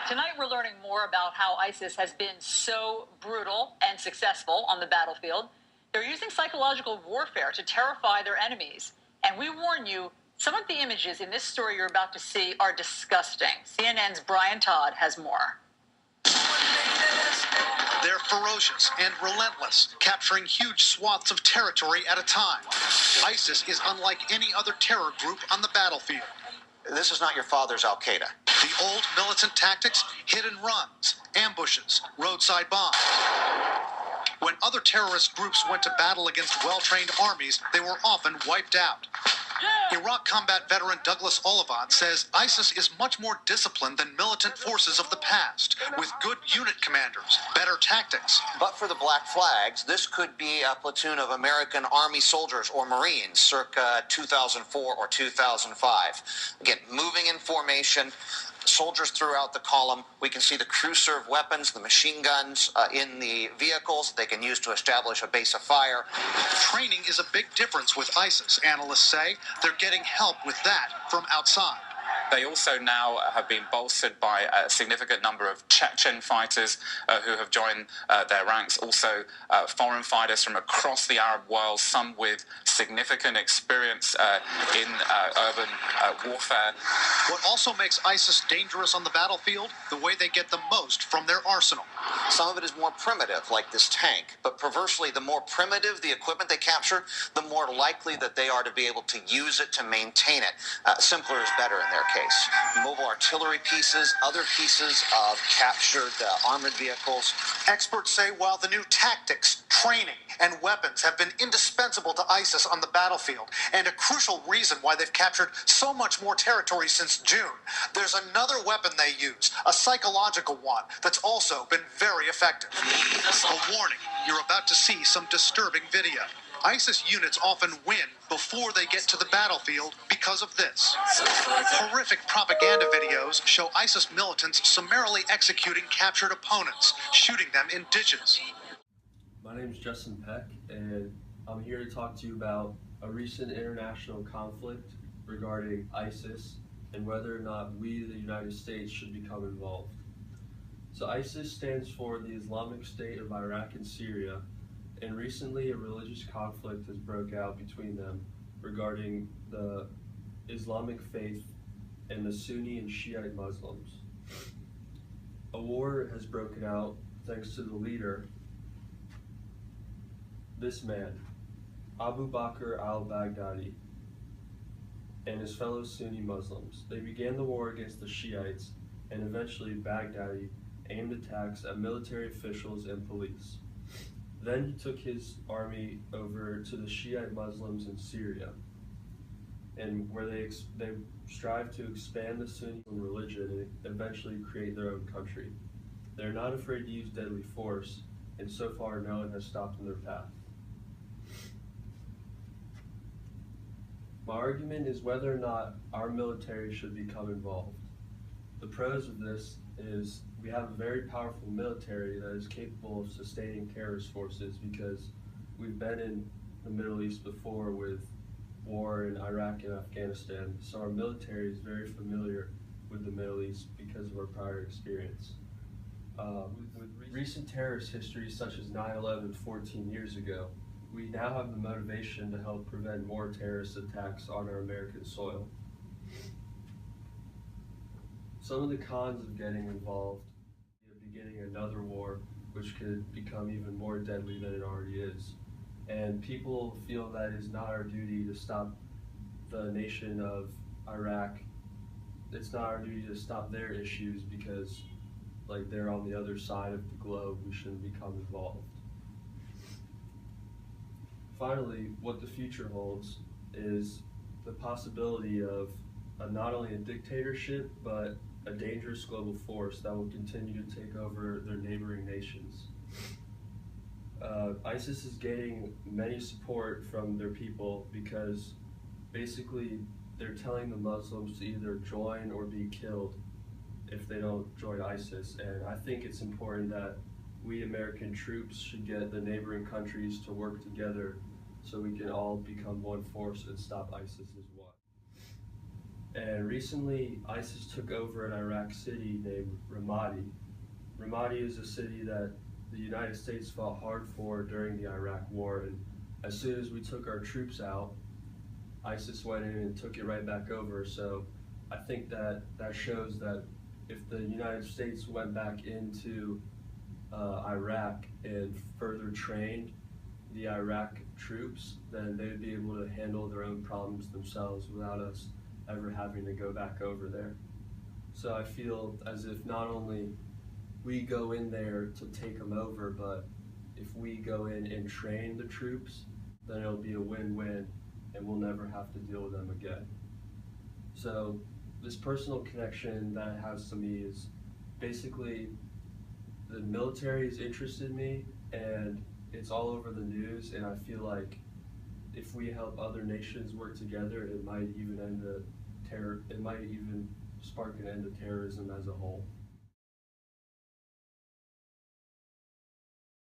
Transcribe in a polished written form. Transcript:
Tonight, we're learning more about how ISIS has been so brutal and successful on the battlefield. They're using psychological warfare to terrify their enemies. And we warn you, some of the images in this story you're about to see are disgusting. CNN's Brian Todd has more. They're ferocious and relentless, capturing huge swaths of territory at a time. ISIS is unlike any other terror group on the battlefield. This is not your father's Al-Qaeda. The old militant tactics, hit and runs, ambushes, roadside bombs. When other terrorist groups went to battle against well-trained armies, they were often wiped out. Iraq combat veteran Douglas Oliphant says ISIS is much more disciplined than militant forces of the past, with good unit commanders, better tactics. But for the black flags, this could be a platoon of American Army soldiers or Marines circa 2004 or 2005. Again, moving in formation, soldiers throughout the column. We can see the crew-served weapons, the machine guns in the vehicles they can use to establish a base of fire. Training is a big difference with ISIS, analysts say. They're getting help with that from outside. They also now have been bolstered by a significant number of Chechen fighters who have joined their ranks, also foreign fighters from across the Arab world, some with significant experience in urban warfare. What also makes ISIS dangerous on the battlefield? The way they get the most from their arsenal. Some of it is more primitive, like this tank, but perversely, the more primitive the equipment they capture, the more likely that they are to be able to use it to maintain it. Simpler is better in their case. Mobile artillery pieces, other pieces of captured armored vehicles. Experts say while the new tactics, training, and weapons have been indispensable to ISIS on the battlefield, and a crucial reason why they've captured so much more territory since June, there's another weapon they use, a psychological one, that's also been very effective. A warning, you're about to see some disturbing video. ISIS units often win before they get to the battlefield because of this. Horrific propaganda videos show ISIS militants summarily executing captured opponents, shooting them in ditches. My name is Justin Peck, and I'm here to talk to you about a recent international conflict regarding ISIS and whether or not we, the United States, should become involved. So ISIS stands for the Islamic State of Iraq and Syria, and recently a religious conflict has broke out between them regarding the Islamic faith and the Sunni and Shiite Muslims. A war has broken out thanks to the leader, this man, Abu Bakr al-Baghdadi, and his fellow Sunni Muslims. They began the war against the Shiites, and eventually Baghdadi aimed attacks at military officials and police. Then he took his army over to the Shiite Muslims in Syria, and where they strive to expand the Sunni religion and eventually create their own country. They're not afraid to use deadly force, and so far no one has stopped in their path. My argument is whether or not our military should become involved. The pros of this is we have a very powerful military that is capable of sustaining terrorist forces because we've been in the Middle East before with war in Iraq and Afghanistan, so our military is very familiar with the Middle East because of our prior experience. With recent terrorist history such as 9/11 14 years ago, we now have the motivation to help prevent more terrorist attacks on our American soil. Some of the cons of getting involved is beginning another war, which could become even more deadly than it already is. And people feel that it's not our duty to stop the nation of Iraq. It's not our duty to stop their issues because they're on the other side of the globe. We shouldn't become involved. Finally, what the future holds is the possibility of not only a dictatorship, but a dangerous global force that will continue to take over their neighboring nations. ISIS is gaining many support from their people because basically they're telling the Muslims to either join or be killed if they don't join ISIS. And I think it's important that we American troops should get the neighboring countries to work together so we can all become one force and stop ISIS as well. And recently, ISIS took over an Iraq city named Ramadi. Ramadi is a city that the United States fought hard for during the Iraq War, and as soon as we took our troops out, ISIS went in and took it right back over. So I think that shows that if the United States went back into Iraq and further trained the Iraq troops, then they would be able to handle their own problems themselves without us ever having to go back over there. So I feel as if not only we go in there to take them over, but if we go in and train the troops, then it'll be a win-win and we'll never have to deal with them again. So this personal connection that it has to me is basically the military is interested in me and it's all over the news, and I feel like if we help other nations work together, it might even spark an end to terrorism as a whole.